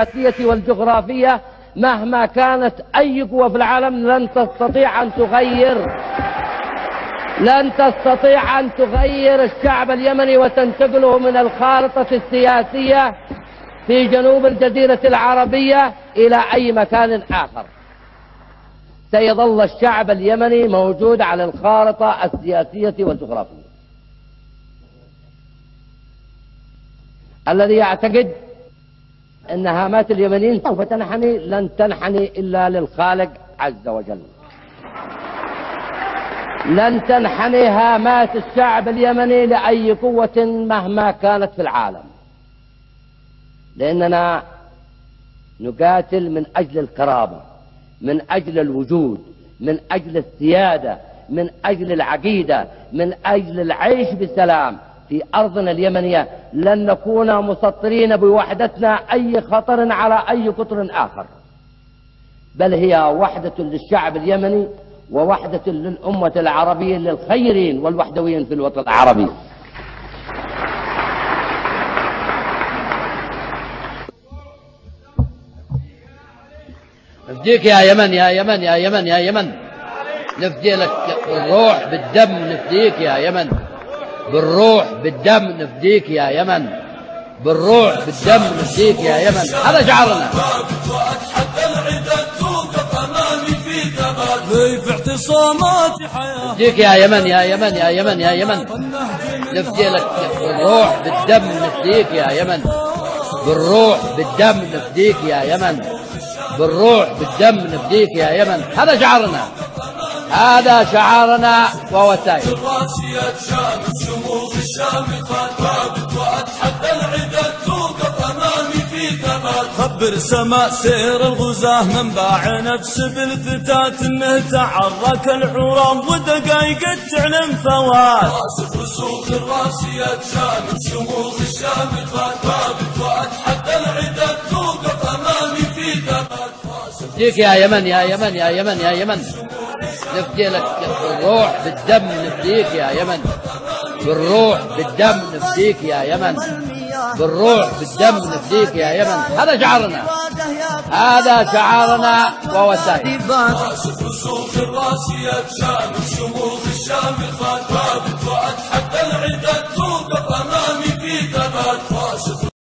السياسية والجغرافية مهما كانت أي قوة في العالم لن تستطيع أن تغير الشعب اليمني وتنتقله من الخارطة السياسية في جنوب الجزيرة العربية إلى أي مكان آخر. سيظل الشعب اليمني موجود على الخارطة السياسية والجغرافية. الذي يعتقد أن هامات اليمنيين سوف تنحني لن تنحني إلا للخالق عز وجل. لن تنحني هامات الشعب اليمني لأي قوة مهما كانت في العالم، لأننا نقاتل من أجل الكرامة، من أجل الوجود، من أجل السيادة، من أجل العقيدة، من أجل العيش بسلام في أرضنا اليمنية. لن نكون مسطرين بوحدتنا أي خطر على أي قطر آخر، بل هي وحدة للشعب اليمني ووحدة للأمة العربية للخيرين والوحدويين في الوطن العربي. نفديك يا يمن يا يمن يا يمن يا يمن، نفدي لك بالروح بالدم، نفديك يا يمن بالروح بالدم، نفديك يا يمن بالروح بالدم، نفديك يا يمن. هذا شعارنا. نفديك يا يمن يا يمن يا يمن يا يمن، نفدي لك بالروح بالدم، نفديك يا يمن بالروح بالدم، نفديك يا يمن بالروح بالدم، نفديك يا يمن. هذا شعارنا، هذا شعارنا ووسائل. الراسيات شامت شموخ الشامخات ثابت واتحدى العداد توقف امامي في ثبات. خبر سماء سير الغزاه من باع نفس بالفتات انه تعرك العرام ودقايق تعلن فوات. راسب رسوخ الراسيات شامت شموخ الشامخات ثابت واتحدى العداد توقف امامي في ثبات. نفديك يا يمن يا يمن يا يمن يا يمن، نفدي لك بالروح بالدم، نفديك يا يمن بالروح بالدم، نفديك يا يمن بالروح بالدم، نفديك يا يمن. هذا شعارنا، هذا شعارنا ووسائل. راسب رسوخ الراسيات شامت شموخ الشامخات ثابت واتحدى العداد توقف امامي في ثبات.